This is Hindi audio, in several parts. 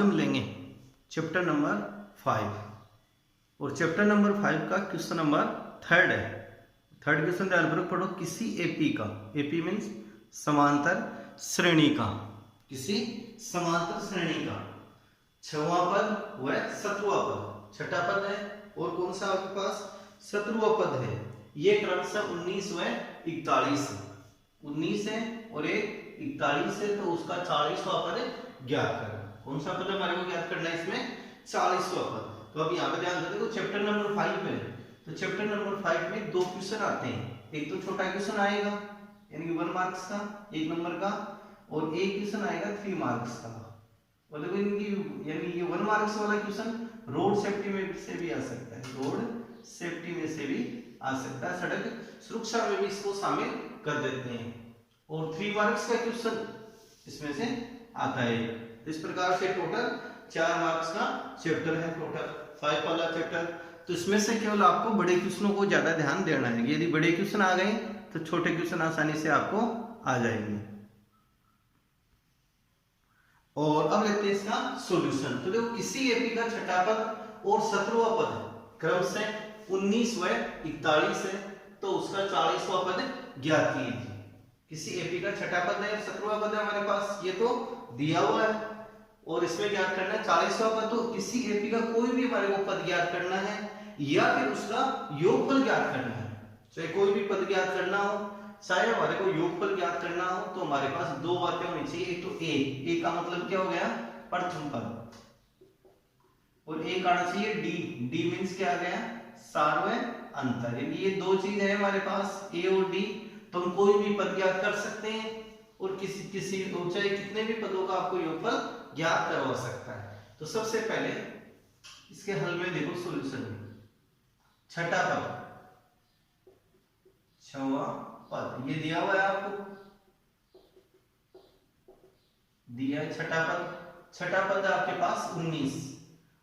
हम लेंगे चैप्टर नंबर 5 और चैप्टर नंबर 5 का क्वेश्चन नंबर 3 है। थर्ड क्वेश्चन ध्यानपूर्वक पढ़ो। किसी एपी का, एपी मीन्स समांतर श्रेणी का, किसी समांतर श्रेणी का 6वां पद व 7वां पद, छठा पद है और कौन सा आपके पास 7वां पद है। ये क्रमशः 19 व 41 है, 19 है और एक 41 है, तो उसका 40वां पद ज्ञात करना। कौन सा पद हमारे को ज्ञात करना है इसमें? 40वां पद। तो अब यहाँ पे ध्यान देते, चैप्टर नंबर 5 में, तो चैप्टर नंबर 5 में 2 क्वेश्चन आते हैं। एक तो छोटा क्वेश्चन आएगा यानी कि 1 मार्क्स का, 1 नंबर का, और एक क्वेश्चन आएगा 3 मार्क्स का। और देखो इनकी यानी ये 1 मार्क्स वाला क्वेश्चन रोड सेफ्टी में से भी आ सकता है, रोड सेफ्टी में से भी आ सकता है, सड़क सुरक्षा में भी इसको शामिल कर देते हैं। और 3 मार्क्स का क्वेश्चन इसमें से आता है। इस प्रकार से टोटल 4 मार्क्स का चैप्टर है, टोटल 5 वाला चैप्टर। तो इसमें से केवल आपको बड़े क्वेश्चनों को ज्यादा ध्यान देना है। यदि बड़े क्वेश्चन आ गए तो छोटे क्वेश्चन आसानी से आपको आ जाएंगे। और अब लेते हैं इसका सॉल्यूशन। तो देखो किसी एपी का छठा पद और 17वां पद क्रमशः 19 व 41 है, तो उसका 40वां पद ज्ञात कीजिए। किसी एपी का छठा पद है, 17वां पद है हमारे पास, ये तो दिया हुआ है और इसमें ज्ञात करना है 40वां पद। तो किसी एपी का कोई भी हमारे को पद ज्ञात करना है या फिर उसका योगफल ज्ञात करना है। चाहे कोई भी पद ज्ञात करना हो, चाहे हमारे को योगफल ज्ञात करना हो, तो हमारे पास 2 बातें होनी चाहिए। एक तो ए का मतलब क्या हो गया? प्रथम पद, और एक आना चाहिए डी मींस क्या आ गया? सार्वय अंतर। ये 2 चीज है हमारे पास, ए और डी। तो हम कोई भी पद ज्ञात कर सकते हैं और किसी चाहे कितने भी पदों का आपको योगफल ज्ञात करवा सकता है। तो सबसे पहले इसके हल में देखो, सॉल्यूशन में छठा पद, 6वां पद ये दिया हुआ है आपको, दिया है छठा पद। छठा पद आपके पास 19।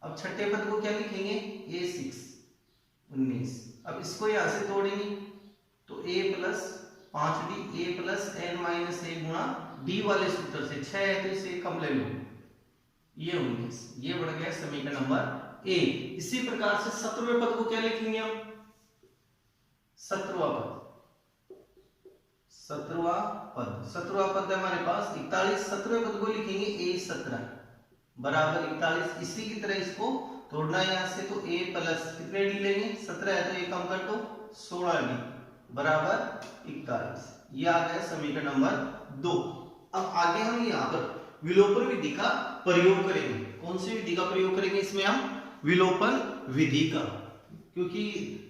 अब छठे पद को क्या लिखेंगे? A6 19। अब इसको यहां से तोड़ेंगे तो a plus 5d, a plus n minus 1 गुणा d वाले सूत्र से 6 है तो इसे कम ले लो, ये 19। ये बढ़ गया समीकरण नंबर ए। इसी प्रकार से 17वें पद को क्या लिखेंगे हम? 17वां पद, 17वां पद, 17वां पद हमारे पास 41। 17वें पद को लिखेंगे a17 बराबर 41। इसी की तरह इसको तोड़ना है यहां से, तो a प्लस कितने डी लेंगे? 17 है तो ये कम कर दो, 16d बराबर 41। ये आ गया समीकरण नंबर 2। अब आगे हम यहाँ पर विलोपन विधि का प्रयोग करेंगे। कौन सी विधि का प्रयोग करेंगे इसमें? हम विलोपन विधि का, क्योंकि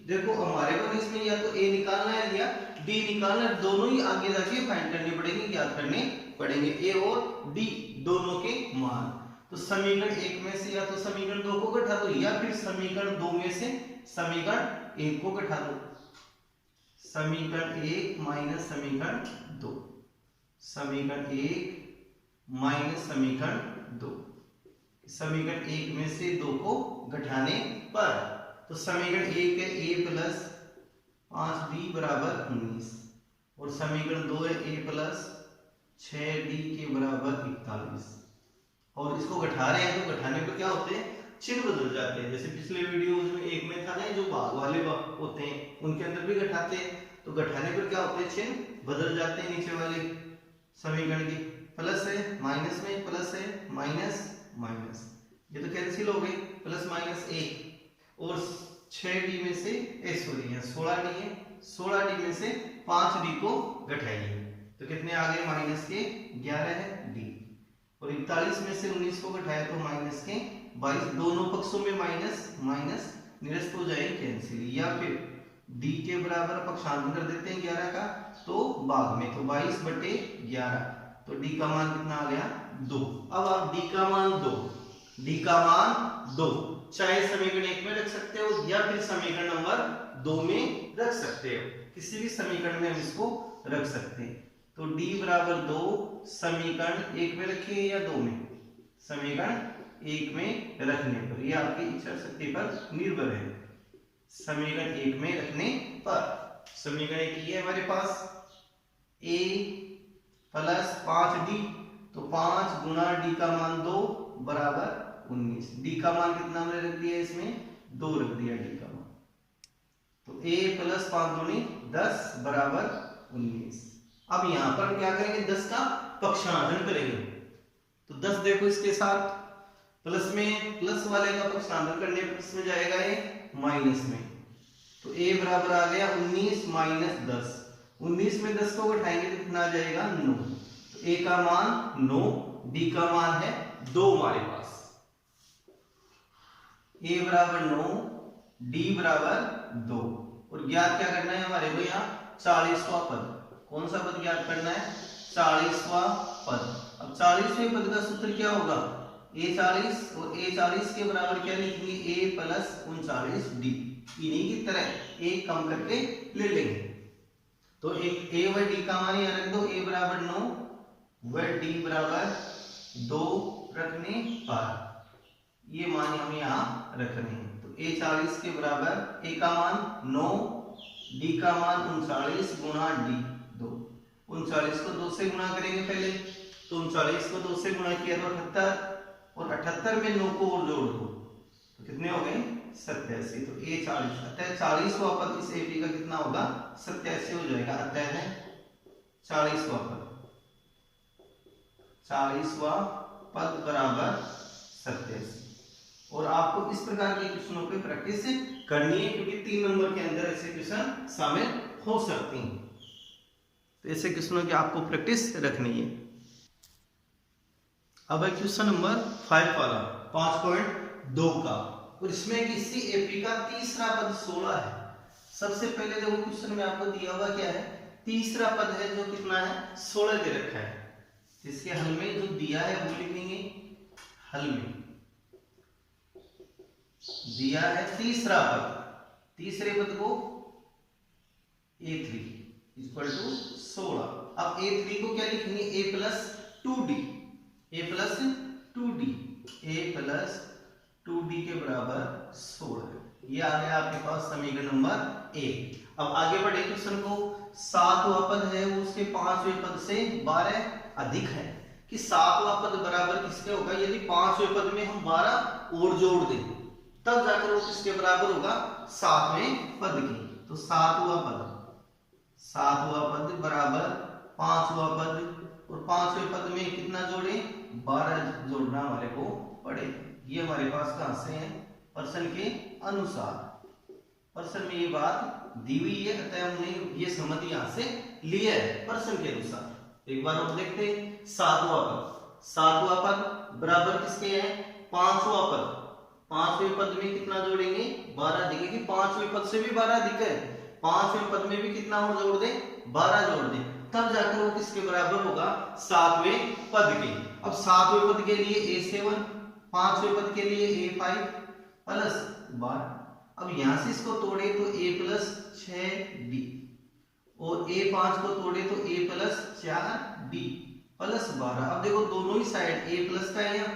देखो हमारे को इसमें या तो a निकालना है या d निकालना है, दोनों ही आगे जाके फाइंड करने पड़ेंगे, ज्ञात करने पड़ेंगे a और d दोनों के मान। तो समीकरण 1 में से या तो समीकरण 2 को घटा दो या फिर समीकरण 2 में से समीकरण 1 को घटा दो। समीकरण 1 माइनस समीकरण 2, समीकरण 1 माइनस समीकरण 2। समीकरण 1 में से 2 को घटाने पर, तो समीकरण 1 है a प्लस 5d बराबर 19 और समीकरण 2 है a प्लस 6d के बराबर 41। और इसको घटा रहे हैं तो घटाने पर क्या होते हैं? चिन्ह बदल जाते हैं। जैसे पिछले वीडियोस में एक में था ना, जो भाग वाले होते हैं उनके अंदर भी घटाते हैं, तो घटाने पर क्या होते हैं? चिन्ह बदल जाते हैं। नीचे वाले समीकरण की प्लस है माइनस में, प्लस है माइनस माइनस, ये तो कैंसिल हो गए, प्लस माइनस 1 और 6d में से 16d है, 16d में से 5d को घटाइए तो कितने आ गए? माइनस के 11 है d, और 41 में से 19 को घटाया तो माइनस के 22। दोनों पक्षों में माइनस माइनस निरस्त हो जाए, कैंसिल। या फिर d के बराबर पक्षांतर कर देते हैं 11 का, तो भाग में तो 22/11, तो d का मान कितना आ गया? 2। अब आप d का मान 2 चाहे समीकरण 1 में रख सकते हो या फिर समीकरण नंबर 2 में रख सकते हो, किसी भी समीकरण में हम इसको रख सकते हैं। तो d बराबर 2 समीकरण 1 में रखिए या 2 में? समीकरण 1 में रखने पर, यह आपकी इच्छा शक्ति पर निर्भर है। समीकरण 1 में रखने पर, समीकरण 1 ये हमारे पास a प्लस 5d, तो 5 गुना d का मान 2 बराबर 19। डी का मान कितना हमने रख दिया इसमें 2 रख दिया डी का मान। तो a प्लस 5 दूनी 10 बराबर 19। अब यहां पर हम क्या करेंगे 10 का पक्षांतरण करेंगे। तो 10 देखो इसके साथ प्लस में प्लस वाले का पक्षांतरण करने पर इसमें जाएगा ये माइनस में। तो a बराबर आ गया 19 माइनस 10। 19 में 10 को घटाएंगे तो कितना आ जाएगा 9। तो a का मान 9, d का मान है 2 हमारे पास। a बराबर 9, d बराबर 2। और ज्ञात क्या करना है हमारे को यहाँ 40वां पद। कौन सा पद ज्ञात करना है 40वां पद। अब 40वें पद का सूत्र क्या होगा a40 और a40 के बराबर क्या लिखेंगे a प्लस 39d। इन्हीं की तरह a कम करके ले लेंगे। तो एक a व d का मान यहाँ रख दो। a बराबर 9 व d बराबर 2 रखने पर ये मान हम यहाँ रखने हैं। तो a40 के बराबर a का मान 9, d का मान 39 गुणा d 2। 39 को 2 से गुणा करेंगे पहले। तो 39 को 2 से गुणा किया तो 78 और 78 में 9 को और जोड़ दो तो कितने हो गए 87। तो a40 अतः 40वां पद इस AP का कितना होगा 87 हो जाएगा। अतः है 40वां पद 40वां पद बराबर 87। और आपको इस प्रकार के क्वेश्चनों पे प्रैक्टिस करनी है क्योंकि 3 नंबर के अंदर ऐसे क्वेश्चन शामिल हो सकते हैं। तो ऐसे क्वेश्चनों की आपको प्रैक्टिस रखनी है। अब है क्वेश्चन नंबर 5 वाला 5.2 का। और इसमें किसी एपी का तीसरा पद 16 है। सबसे पहले देखो क्वेश्चन में आपको दिया हुआ क्या है तीसरा पद है जो कितना है 16 दे रखा है। इसके हल में जो दिया है वो लिखेंगे। हल में दिया है तीसरा पद। तीसरे पद को a3 इक्वल टू 16। अब a3 को क्या लिखेंगे a plus 2d। a plus 2d a plus 2d के बराबर 16। ये आ गया आपके पास समीकरण नंबर 1। अब आगे बढ़े क्वेश्चन को। 7वां पद है वो उसके 5वें पद से 12 अधिक है कि 7वां पद बराबर किसके होगा। यदि 5वें पद में हम 12 और जोड़ दें तब जाकर वो किसके बराबर होगा 7वें पद के। तो 7वां पद बराबर 5वां पद और 5वें पद में कितना जोड़े 12 जोड़ना हमारे को पड़ेगा। ये हमारे पास कहां से है प्रश्न के अनुसार। प्रश्न में ये बात दी हुई है अतः हमने ये समझ यहां से लिया है प्रश्न के अनुसार। एक बार हम देखते हैं 7वां पद बराबर किसके है 5वां पद। 5वें पद में कितना जोड़ेंगे 12 अधिक है कि 5वें पद से भी 12 अधिक है। 5वें पद में भी कितना और जोड़ दें 12 जोड़ दें तब जाकर वो किसके बराबर होगा 7वें पद के। अब 7वें पद के लिए a7 5वें पद के लिए a5 प्लस 12। अब यहां से इसको तोड़े तो a प्लस 6d और a5 को तोड़े तो a प्लस 4d प्लस 12। अब देखो दोनों ही साइड a प्लस का है यहाँ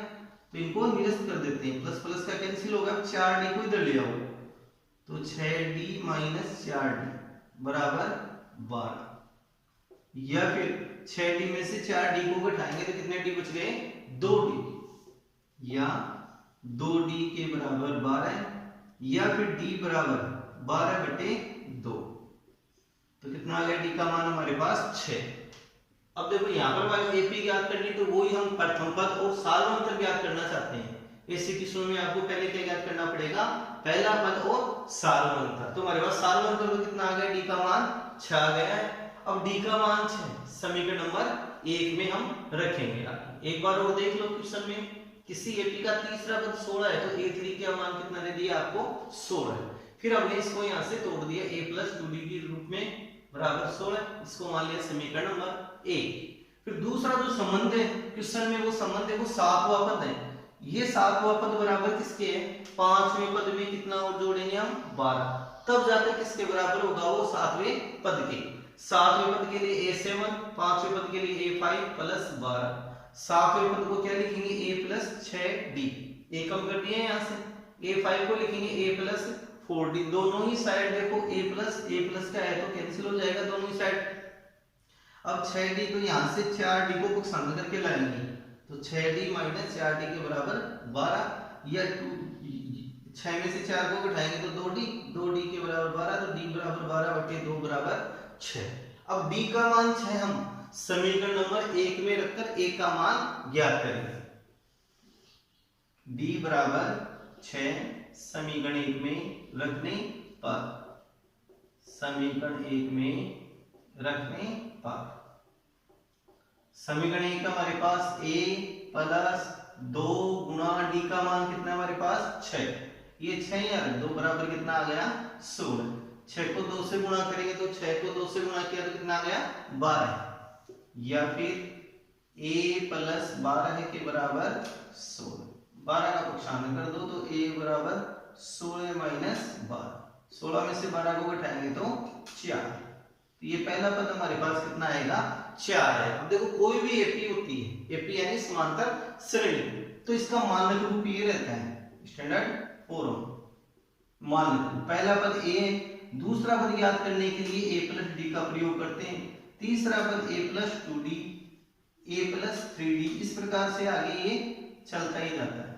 तो इनको निरस्त कर देते हैं। प्लस प्लस का कैंसिल होगा। 4d को इधर ले आओ तो 6d माइनस 4d बराबर 12। या फिर 6d में से 4d को घटाएंगे तो कितने d बच गए 2d या 2d के बराबर 12 या फिर d बराबर 12/2। तो कितना आ गया d का मान हमारे पास 6। अब देखो यहाँ पर हमारे एपी ज्ञात करनी तो वही हम प्रथम पद और सार्वंतर ज्ञात करना चाहते हैं। ऐसे क्वेश्चन में आपको पहले क्या ज्ञात करना पड़ेगा पहला पद और सार्वंतर। तो हमारे पास सार्वंतर को कितना आ गया डी का मान 6 आ गया है। अब डी का मान 6 समीकरण नंबर 1 में हम रखेंगे। एक बार और देख लो क्वेश्चन में किसी एपी का तीसरा पद 16 है तो a3 का मान कितना दे दिया आपको 16। फिर हमने इसको यहाँ से तोड़ दिया a प्लस 2d के रूप में बराबर 16। इसको मान लिया समीकरण नंबर 1। फिर दूसरा जो संबंध है क्वेश्चन में वो संबंध है वो 7वां पद है। ये 7वां पद बराबर किसके है 5वें पद में कितना और जोड़ेंगे हम 12 तब जाकर किसके बराबर होगा वो 7वें पद के। 7वें पद के लिए a7 5वें पद के लिए a5 प्लस 12। 7वें पद को क्या लिखेंगे a प्लस 6d a कम कर दिए यहाँ से। a5 को लिखेंगे a प्लस 4d। दोनों ही साइड देखो a प्लस का है तो कैंसिल हो जाएगा दोनों ही साइड। अब 6d तो यहाँ से 4d को पक्षांतर करके लाएंगे तो 6d माइनस 4d के बराबर 12 या 6 में से 4 को घटाएंगे तो 2d, 2d के बराबर 12, तो d बराबर 12 बटे 2 बराबर 6। अब d का मान 6 हम समीकरण नंबर 1 में रखकर a का मान ज्ञात करेंगे। d बराबर 6 समीकरण 1 में रखने पर, समीकरण 1 में रखने पर समीकरण 1 का हमारे पास a प्लस 2 गुणा d का मान कितना है हमारे पास 6, ये 6 यार 2 बराबर कितना आ गया 16। 6 को 2 से गुणा करेंगे तो 6 को 2 से गुणा किया तो कितना आ गया 12, या फिर a प्लस 12 के बराबर 16, 12 का पक्षांतर कर दो तो a बराबर 16 माइनस 12, 16 में से 12 को घटाएंगे तो 4, तो ये पहला पद हमारे पास कितना आएगा 4 है। अब देखो कोई भी एपी होती है, एपी यानी समांतर श्रेणी, तो इसका मानक रूप ये रहता है स्टैंडर्ड फॉर्म। मानक पहला पद a, दूसरा पद याद करने के लिए a प्लस डी का प्रयोग करते हैं, तीसरा पद a plus 2d, a plus 3d, इस प्रकार से आगे ये चलता ही जाता है,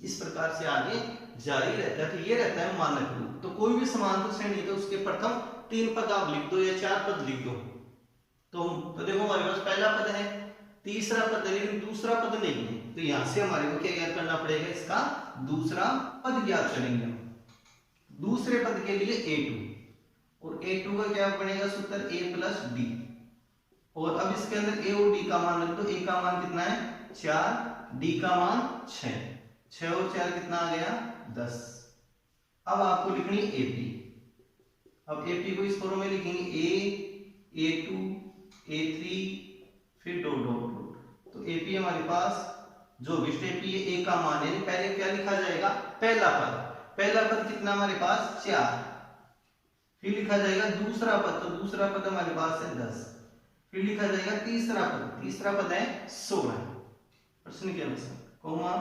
इस प्रकार से आगे जारी रहता है। तो ये रहता है मानक रूप। तो कोई भी समांतर श्रेणी तो उसके प्रथम 3 पद आप लिख दो या 4 पद लिख दो। तो देखो हमारे पास पहला पद है, तीसरा पद है, लेकिन दूसरा पद नहीं है, तो यहां से हमारे को क्या ज्ञात करना पड़ेगा, इसका दूसरा पद ज्ञात करेंगे हम। दूसरे पद के लिए a2, और a2 का क्या बनेगा सूत्र a प्लस d, और अब इसके अंदर a और d का मान रख दो। a का मान कितना है 4, d का मान 6, 6 और 4 कितना आ गया 10। अब आपको लिखनी AP, अब AP को इस फॉर्म में लिखेंगे a, a2, a3, फिर डॉट डॉट डॉट, तो AP हमारे पास जो विष्ट AP है a का मान है, पहले क्या लिखा जाएगा पहला पद, पहला पद कितना हमारे पास 4, फिर लिखा जाएगा दूसरा पद, तो दूसरा पद हमारे पास है 10, फिर लिखा जाएगा तीसरा पद, तीसरा पद है 16, प्रश्न के अनुसार कोमा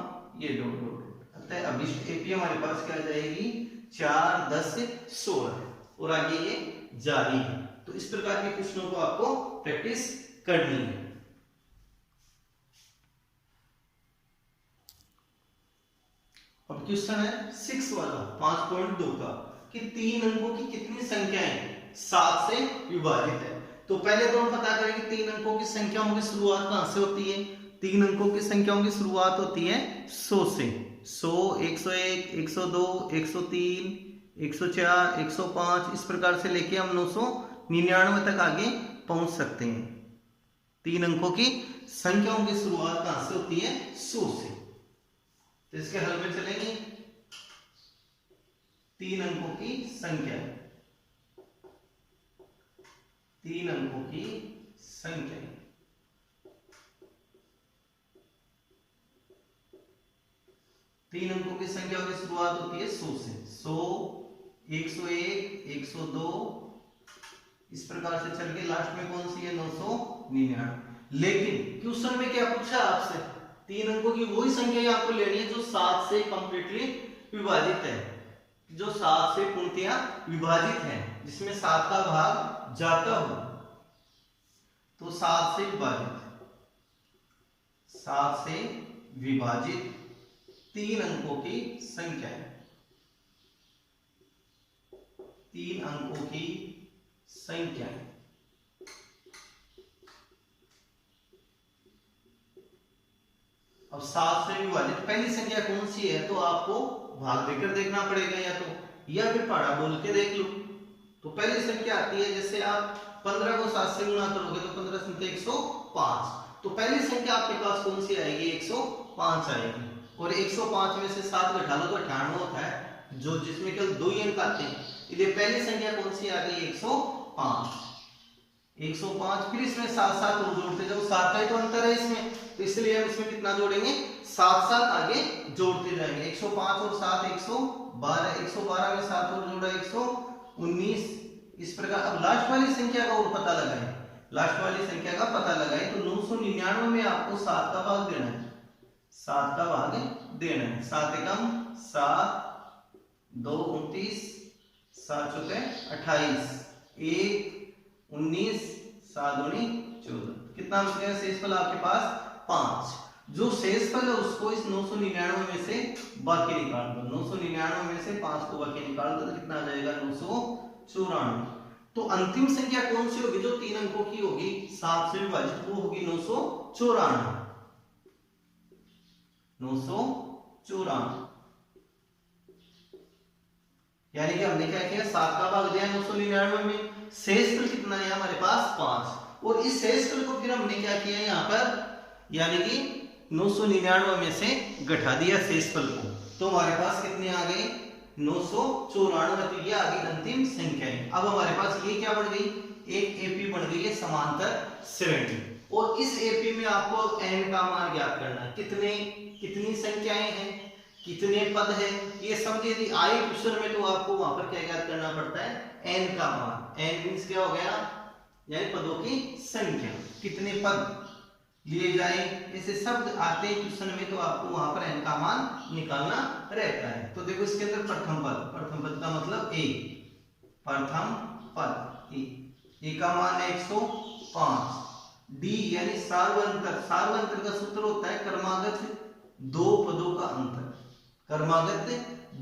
ये डॉट डॉट डॉट, अतः अभिष्ट एपी हमारे पास क्या आ जाएगी 4, 10, 16, और आगे ये जारी है। तो इस प्रकार के क्वेश्चनों को आपको प्रैक्टिस करनी है। अब क्वेश्चन है 6 वाला 5.2 का कि 3 अंकों की कितनी संख्याएं 7 से विभाजित है। तो पहले तो हम पता करें कि 3 अंकों की संख्याओं की शुरुआत कहां से होती है। 3 अंकों की संख्याओं की शुरुआत होती है 100 से, 100, 101, 102, 103, 104, 105, इस प्रकार से लेके हम 999 तक आगे पहुंच सकते हैं। 3 अंकों की संख्याओं की शुरुआत कहां से होती है 100 से। तो इसके हल में चलेंगे 3 अंकों की संख्या, 3 अंकों की संख्या, तीन अंकों की संख्या की शुरुआत होती है 100 से, 100, 101, 102, इस प्रकार से चल के लास्ट में कौन सी है 999। लेकिन क्वेश्चन में क्या पूछा आपसे, 3 अंकों की वही संख्या आपको लेनी है जो 7 से कंप्लीटली विभाजित है, जो 7 से पूर्णतया विभाजित है, जिसमें 7 का भाग जाता हो। तो 7 से विभाजित, 7 से विभाजित 3 अंकों की संख्या है, 3 अंकों की संख्या है। अब 7 से विभाजित पहली संख्या कौन सी है, तो आपको भाग देकर देखना पड़ेगा, या फिर पढ़ा बोल के देख लो। तो पहली संख्या आती है, जैसे आप 15 को 7 से गुणा करोगे तो 15 संख्या 105, तो पहली संख्या आपके पास कौन सी आएगी 105 आएगी, और 105 में से 7 घटा लो तो 98 होता है, जो जिसमें केवल 2 ही अंक आते हैं, इसलिए पहली संख्या कौन सी आ गई 105, 105। फिर इसमें 7 7 और जोड़ते जाओ, 7 का ही तो अंतर है इसमें, तो इसलिए हम इसमें कितना जोड़ेंगे 7 7 आगे जोड़ते जाएंगे। 105 और 7 112, 112 में 7 और जोड़ा 119, इस प्रकार। अब लास्ट वाली संख्या का और पता लगाएं, लास्ट वाली संख्या का पता लगाएं तो 999 में आपको 7 का भाग देना है, 7 का भाग देना है। 7 एकम 7, 2 29, 7 चौके 28, 1 19, 7 दूनी 14, कितना बच गया शेषफल आपके पास 5। जो शेषफल है उसको इस 999 में से बाकी निकाल दो। 999 में से 5 को बाकी निकाल दो तो कितना आ जाएगा 994। तो अंतिम संख्या कौन सी होगी जो 3 अंकों की होगी 7 से विभाजित, वो होगी 994। 994 यानी कि हमने क्या किया 7 का भाग दिया 999 में, शेषफल कितना है हमारे पास 5, और इस शेषफल को फिर हमने क्या किया यहाँ पर यानी कि 999 में से घटा दिया शेषफल को, तो हमारे पास कितने आ गए 994। तो ये आ गई अंतिम संख्या है। अब हमारे पास ये क्या बढ़ गई, एक एपी बढ़ गई है समांतर श्रेणी, और इस एपी में आपको n का मान ज्ञात करना है। कितनी संख्याएं हैं, कितने पद है, ये समझिए यदि आए क्वेश्चन में तो आपको वहां पर क्या ज्ञात करना पड़ता है n का मान। n मींस क्या हो गया, यानी पदों की संख्या, कितने पद लिए जाए, ऐसे शब्द आते हैं क्वेश्चन में तो आपको वहां पर n का मान निकालना रहता है। तो देखो इसके अंदर प्रथम पद का मतलब a, प्रथम पद a का मान है 105। d यानी सार्वंतर का सूत्र होता है क्रमागत दो पदों का अंतर। क्रमागत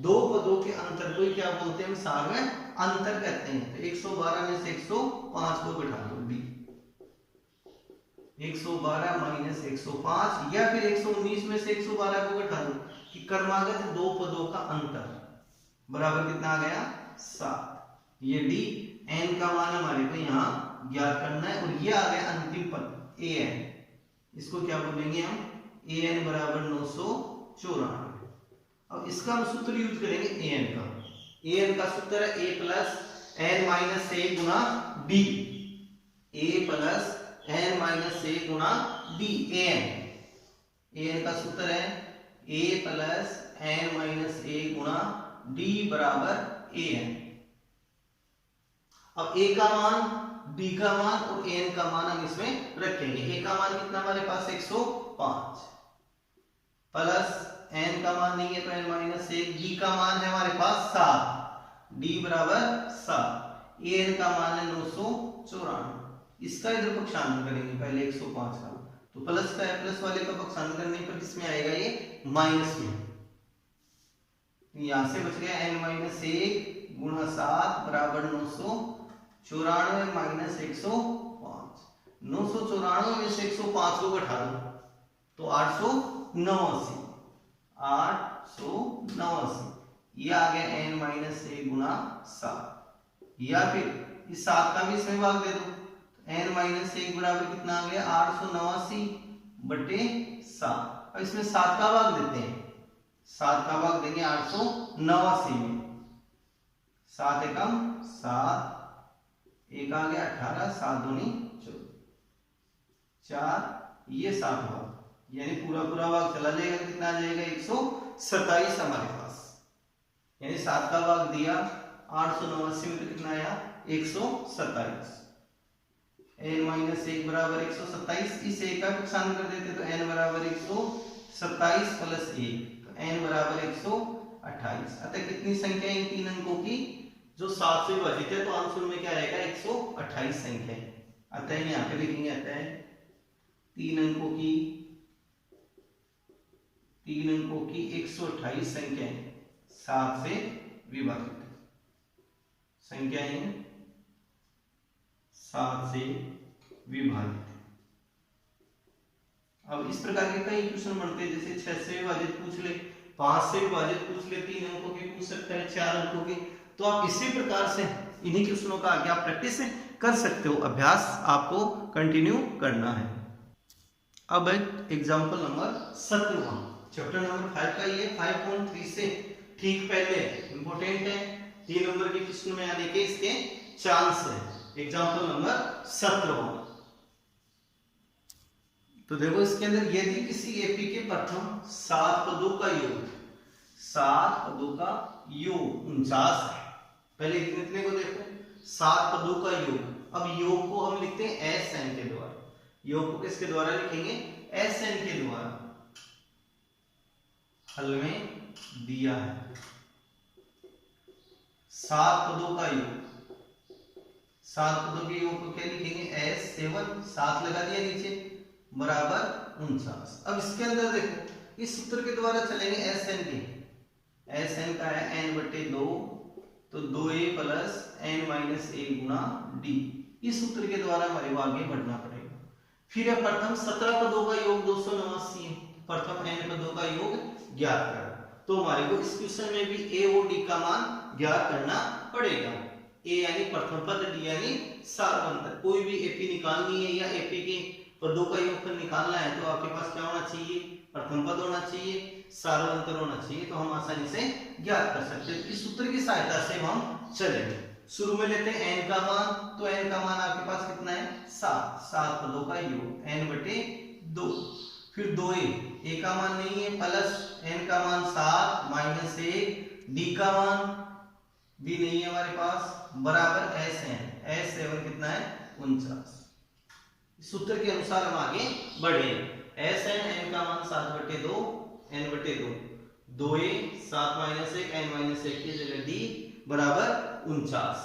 दो पदों के अंतर को क्या बोलते हैं, हम सार्वंतर कहते हैं। तो 112 में से 105 को घटा दो, b 112 माइनस 105, या फिर 119 में से 112 को घटा दो कि क्रमागत दो पदों का अंतर बराबर कितना आ गया 7। ये d n का मान हमारे को यहाँ ज्ञात करना है, और ये आ गया अंतिम पद an, इसको क्या बोलेंगे हम an बराबर 994। अब इसका हम सूत्र यूज करेंगे an का सूत्र है a plus n minus a Guna b, a plus n minus a Guna b। an का सूत्र है a plus n minus a Guna d बराबर an। अब a का मान, b का मान और n का मान हम इसमें रखेंगे। a का मान कितना हमारे पास 105 प्लस n का मान नहीं है तो n माइनस 1, d का मान है हमारे पास 7, d बराबर 7, an का मान है 994। इसका इधर पक्षांतर करेंगे पहले 105 का, तो प्लस का है, प्लस वाले का पक्षांतर करने पर किसमें आएगा ये माइनस में। यहां से बच गया n माइनस 1 गुणा 7 बराबर 994 माइनस 105। 994 में से 105 को घटा दो तो 889, 889 ये आ गया n माइनस 1 गुना 7, या फिर इस 7 का भी इसमें भाग दे दो, n माइनस 1 बराबर कितना आ गया 889 बटे 7। अब इसमें 7 का भाग देते हैं, 7 का भाग देंगे 889 में, 7 एकम 7, एक आ गया 18, 7 दूनी 4, ये 7 भाग, यानी पूरा भाग चला जाएगा, कितना आ जाएगा 127 हमारे पास, यानी 7 का भाग दिया 889 में तो कितना आया 127। n माइनस 1 बराबर 127, इस एक का नुकसान कर देते तो n बराबर 127 प्लस 1, तो n बराबर 128। अतः कितनी संख्या इन 3 अंकों की जो 7 से विभाजित है, तो आंसर में क्या आएगा 128 संख्या है। अतः यहाँ पे लिखेंगे, अतः 3 अंकों की 128 संख्याएं 7 से विभाजित संख्याएं 7 से विभाजित। अब इस प्रकार के कई क्वेश्चन बनते हैं, जैसे 6 से विभाजित पूछ ले, 5 से विभाजित पूछ ले, 3 अंकों के पूछ सकते हैं, 4 अंकों के। तो आप इसी प्रकार से इन्हीं क्वेश्चनों का आगे आप प्रैक्टिस कर सकते हो, अभ्यास आपको कंटिन्यू करना है। अब एग्जाम्पल नंबर 17, चैप्टर नंबर 5 का ये 5.3 से ठीक पहले इंपॉर्टेंट है, 3 नंबर के क्वेश्चन में आने के इसके चांस है। एग्जाम्पल नंबर 17, तो देखो इसके अंदर यदि किसी एपी के प्रथम 7 पदों का योग 49 है। पहले कितने को देखो 7 पदों का योग। अब योग को हम लिखते हैं एस एन के द्वारा, योग को किसके द्वारा लिखेंगे एस एन के द्वारा, हल में दिया है 7 पदों का योग। 7 पदों के योग को क्या लिखेंगे S7, 7 लगा दिया नीचे, बराबर 49। अब इसके अंदर देखो इस सूत्र के द्वारा चलेंगे एस एन के, एस एन का है n/2 तो 2a plus n minus a Guna d। इस सूत्र के द्वारा हमारे को आगे बढ़ना पड़ेगा। फिर है प्रथम 17 पदों का योग 289 है, प्रथम n पदों का योग ज्ञात करना। तो हमारे को इस क्वेश्चन में भी a और d का मान ज्ञात करना पड़ेगा। a यानी प्रथम पद, d यानी सारवंतर। कोई भी एपी निकालनी है या एपी के पदों का योगफल निकालना है तो आपके पास क्या होना चाहिए, प्रथम पद होना चाहिए, सारवंतर होना चाहिए, तो हम आसानी से ज्ञात कर सकते हैं। इस सूत्र की सहायता से हम चलेंगे। शुरू में लेते हैं n का मान, तो n का मान आपके पास कितना है 7, 7 पदों का योग n/2। फिर 2a का मान नहीं है, प्लस n का मान 7 माइनस 1, d का मान भी नहीं है हमारे पास, बराबर sn, s7 कितना है 49। सूत्र के अनुसार हम आगे बढ़े। sn n का मान 7/2 n/2, 2a 7 minus 1 n minus 1 की जगह d बराबर 49।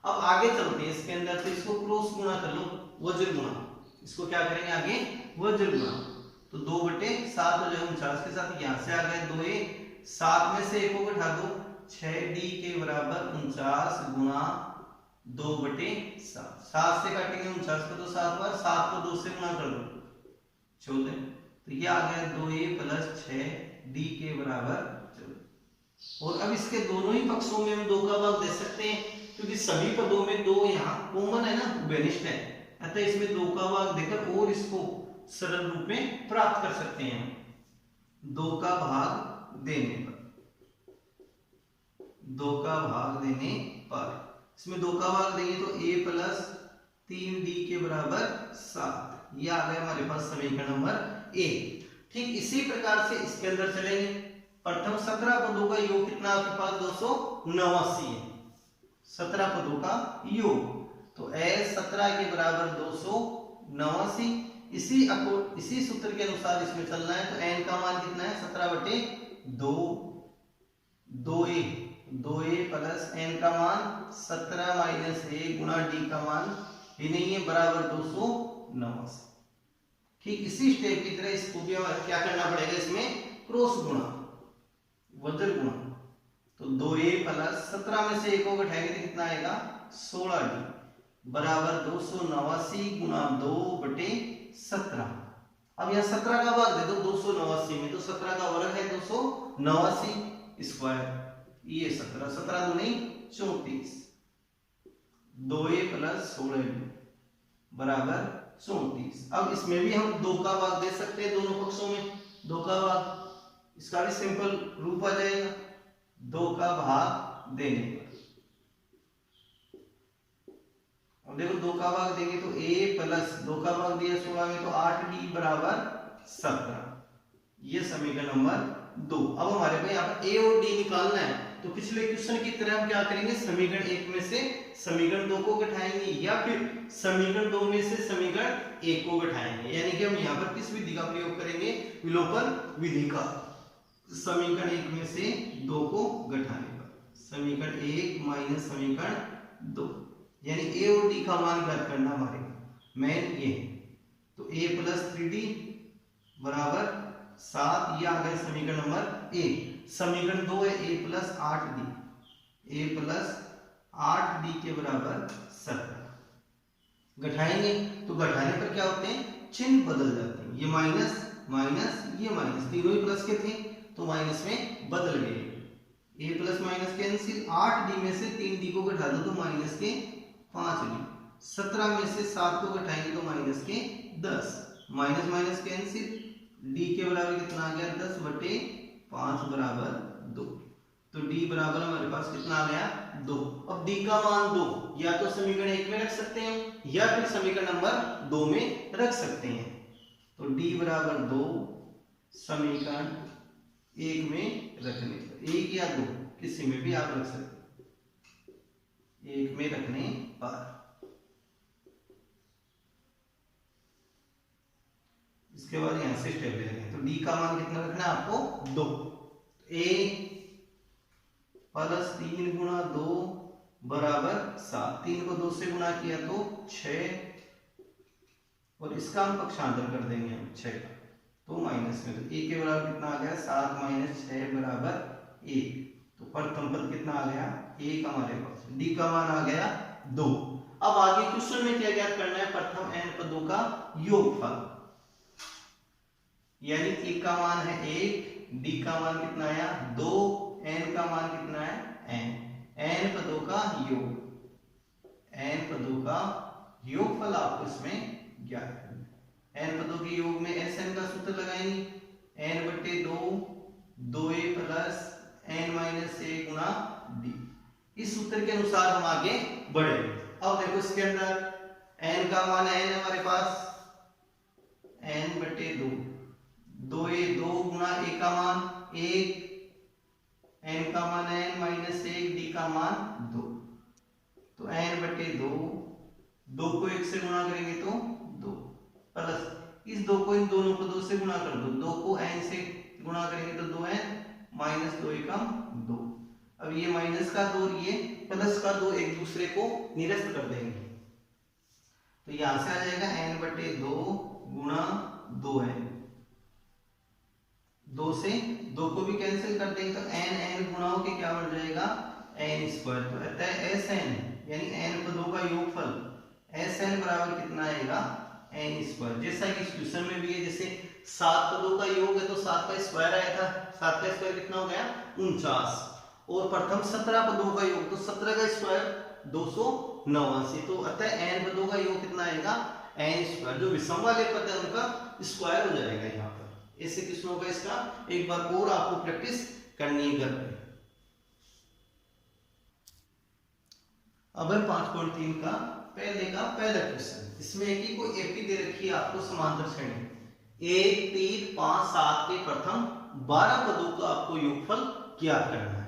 अब आगे चलते हैं इसके अंदर, तो इसको क्रॉस गुणा कर लो, वज्र गुणा। इसको क्या करेंगे आगे, वज्र गुणा। तो 2/7 हो जाए 49 के साथ यहां से आ गए 2a, 7 में से 1 को घटा दो, 6d के बराबर 49 गुणा 2/7। 7 से काटेंगे 49 को तो 7 बार, 7 को 2 से गुणा कर दो 14, तो ये आ गया 2a प्लस 6d के बराबर 14। और अब इसके दोनों ही पक्षों में हम 2 का भाग दे सकते हैं, क्योंकि सभी पदों में 2 यहाँ कॉमन है ना, बेनिष्ठ है, अतः इसमें 2 का भाग देकर और इसको सरल रूप में प्राप्त कर सकते हैं। 2 का भाग देने पर, 2 का भाग देने पर इसमें 2 का भाग देंगे तो a प्लस 3d के बराबर 7, ये आ गया हमारे पास समीकरण नंबर 1। ठीक इसी प्रकार से इसके अंदर चलेंगे। प्रथम 17 पदों का योग कितना आपके पास 289 है, 17 पदों का योग, तो s17 के बराबर 289। इसी सूत्र के अनुसार इसमें चलना है, तो n का मान कितना है 17/2, 2a प्लस n का मान 17 माइनस 1 गुणा d का मान ही नहीं है बराबर 289। ठीक इसी स्टेप की तरह इसको भी हमें क्या करना पड़ेगा, इसमें क्रॉस गुणा, वज्र गुणा। तो 2a प्लस 17 में से 1 को घटाएंगे तो कितना आएगा 16d बराबर 289 गुणा 2/17। अब यहाँ 17 का भाग दे दो 289 में, तो 17 का वर्ग है 289 स्क्वायर, ये 17, 17 दूनी 34, 2a प्लस 16d बराबर 34। अब इसमें भी हम 2 का भाग दे सकते हैं, दोनों पक्षों में 2 का भाग, इसका भी सिंपल रूप आ जाएगा 2 का भाग देने पर। अब देखो 2 का भाग देंगे तो a प्लस 2 का भाग दिया 16 में तो 8d बराबर 17, ये समीकरण नंबर 2। अब हमारे को यहाँ पर a और d निकालना है, तो पिछले क्वेश्चन की तरह हम क्या करेंगे, समीकरण 1 में से समीकरण 2 को घटाएंगे या फिर समीकरण 2 में से समीकरण 1 को घटाएंगे। यानी कि हम यहाँ पर किस विधि का प्रयोग करेंगे, विलोपन विधि का। समीकरण 1 में से 2 को घटाने पर समीकरण 1 माइनस समीकरण 2, यानी a और d का मान ज्ञात करना हमारे मेन ये है। तो a प्लस 3d बराबर 7, ये आ गया समीकरण नंबर 1। समीकरण 2 है a plus 8d, a plus 8d के बराबर 17। घटाएंगे तो घटाने पर क्या होते हैं, चिन्ह बदल जाते हैं, ये माइनस माइनस ये माइनस, तीनों ही प्लस के थे तो माइनस में बदल गए, a plus minus cancel, 8d में से 3d को घटा दो तो माइनस के 5d, 17 में से 7 को घटाएंगे तो माइनस के 10, माइनस माइनस कैंसिल, d के बराबर कितना आ गया 10/5 बराबर 2, तो d बराबर हमारे पास कितना आ गया 2। अब d का मान 2 या तो समीकरण 1 में रख सकते हैं या फिर समीकरण नंबर 2 में रख सकते हैं। तो d बराबर 2 समीकरण 1 में रखने पर, 1 या 2 किसी में भी आप रख सकते हैं, 1 में रखने पर। इसके बाद यहां से स्टेप ले रहे हैं, तो d का मान कितना रखना है आपको 2, a प्लस 3 गुणा 2 बराबर 7, 3 को 2 से गुणा किया तो 6, और इसका हम पक्षांतर कर देंगे हम 6 का, तो माइनस में, तो ए के बराबर कितना आ गया 7 माइनस 6 बराबर 1। तो प्रथम पद कितना आ गया 1 हमारे पास, डी का मान आ गया 2। अब आगे क्वेश्चन में क्या ज्ञात करना है, प्रथम n पदों का योगफल, यानी ए का मान है 1, डी का मान कितना आया 2, n का मान कितना है n पदों का योग, n पदों का योगफल आपको इसमें ज्ञात करना है। n पदों के योग में Sn का सूत्र लगाएंगे, n/2 2a plus n minus a Guna d। इस सूत्र के अनुसार हम आगे बढ़ेंगे। अब देखो इसके अंदर n का मान n हमारे पास n/2, 2a 2 गुना a का मान 1, n का मान n माइनस 1, d का मान 2। तो n/2, 2 को 1 से गुणा करेंगे तो 2 प्लस इस 2 को इन दोनों पदों से गुणा कर दो, 2 को n से गुणा करेंगे तो 2n माइनस 2 एकम 2। अब ये माइनस का 2 ये प्लस का 2 एक दूसरे को निरस्त कर देंगे, तो यहां से आ जाएगा n/2 गुणा 2n, 2 से 2 को भी कैंसिल कर देंगे तो n गुणा होके क्या बन जाएगा n²। तो अतः Sn यानी n पदों का योगफल Sn बराबर कितना आएगा n²। जैसा कि इस क्वेश्चन में भी है, जैसे 7 पदों का योग है तो 7 का स्क्वायर आया था, 7 का स्क्वायर कितना हो गया 49, और प्रथम 17 पदों का योग तो 17 का स्क्वायर 289, तो अतः n पदों का योग कितना आएगा n²। जो विषम वाले पद है उनका स्क्वायर हो जाएगा यहाँ पर। ऐसे क्वेश्चनों का इसका एक बार और आपको प्रैक्टिस करनी है घर पे। अब है 5.3 का पहला क्वेश्चन। इसमें कि कोई एपी दे रखी है आपको समांतर श्रेणी 1 3 5 7 के प्रथम 12 पदों का आपको योगफल ज्ञात करना है।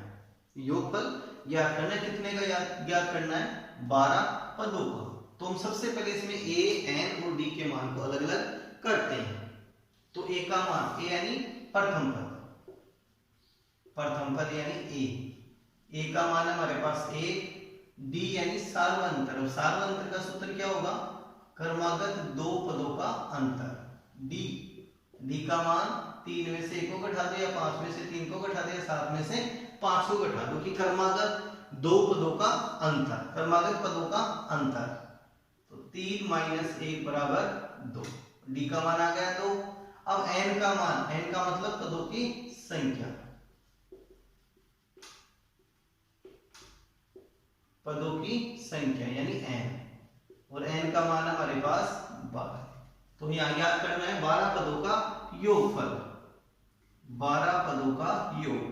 योगफल ज्ञात करना है, कितने का ज्ञात करना है 12 पदों का। तो हम सबसे पहले इसमें a n और d के मान को अलग अलग करते हैं। तो a का मान a यानी प्रथम पद यानी a का मान हमारे पास 1, d यानी सार्वअंतर, सार्वअंतर का सूत्र क्या होगा क्रमागत 2 पदों का अंतर, d का मान 3 में से 1 को घटा दो या 5 में से 3 को घटा दो या 7 में से 5 को घटा दो कि क्रमागत 2 पदों का अंतर, क्रमागत पदों का अंतर। तो 3 माइनस 1 बराबर 2, d का मान आ गया 2। अब n का मान, n का मतलब पदों की संख्या, पदों की संख्या यानी n, और n का मान हमारे पास 12। तो यहां याद करना है 12 पदों का योगफल, 12 पदों का योग।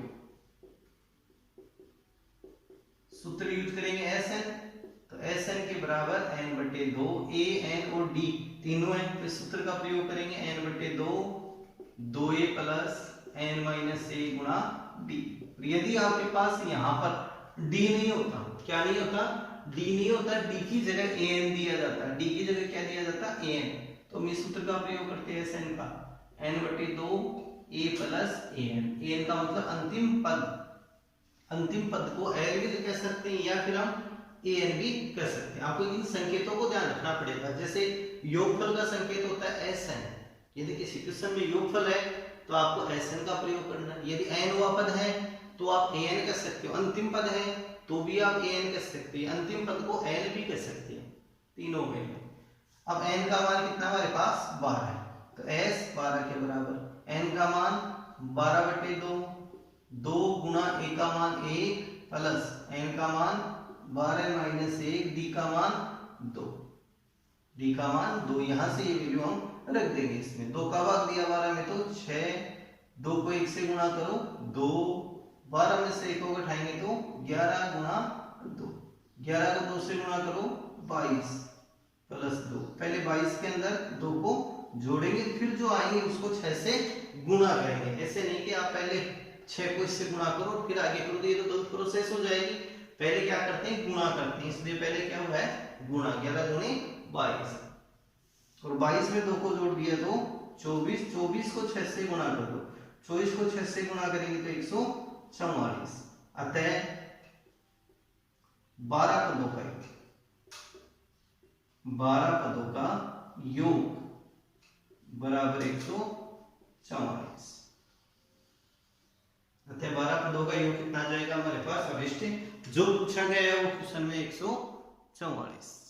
सूत्र यूज करेंगे Sn, तो Sn के बराबर n/2, a n और d तीनों हैं, तो इस सूत्र का प्रयोग करेंगे n/2 2a plus n minus a गुणा d। यदि आपके पास यहाँ पर d नहीं होता, क्या नहीं होता d नहीं होता, d की जगह an दिया जाता है, d की जगह क्या दिया जाता है an, तो हम इस सूत्र का प्रयोग करते हैं Sn का n/2 a प्लस an का मतलब अंतिम पद को l भी कह सकते हैं या फिर हम an भी कह सकते हैं। आपको इन संकेतों को ध्यान रखना पड़ेगा। जैसे योगफल का संकेत होता है Sn, यदि किसी क्वेश्चन में योगफल है तो आपको Sn का प्रयोग करना है। यदि n हुआ पद है तो आप an कह सकते हो, अंतिम पद है तो भी आप an कह सकते हैं, अंतिम पद को l भी कह सकते हैं, तीनों में। अब n का मान कितना हमारे पास 12 है, तो s 12 के बराबर n का मान 12/2, 2 गुना a का मान 1 प्लस n का मान 12 माइनस 1, d का मान 2, d का मान 2। यहां से ये वैल्यू हम रख देंगे इसमें। 2 का भाग दिया 12 में तो 6, 2 को 1 से गुणा करो 2, 12 में से 1 को घटाएंगे तो 11 गुणा 2, 11 को 2 से गुणा करो 22 प्लस 2। पहले 22 के अंदर 2 को जोड़ेंगे, फिर जो आएंगे उसको 6 से गुणा करेंगे। ऐसे नहीं कि आप पहले 6 को इससे गुणा करो फिर आगे करो, तो ये तो गलत प्रोसेस हो जाएगी। पहले क्या करते हैं गुणा करते हैं, इसलिए पहले क्या हुआ है गुणा, 11 दूनी 22, और 22 में 2 को जोड़ दिया तो 24, 24 को 6 से गुणा कर दो, 24 को 6 से गुणा करेंगे तो 144। अतः 12 पदों का योग बराबर 144। 44। अतः 12 पदों का योग कितना आ जाएगा हमारे पास? और जो पूछा गया है वो क्वेश्चन में 144।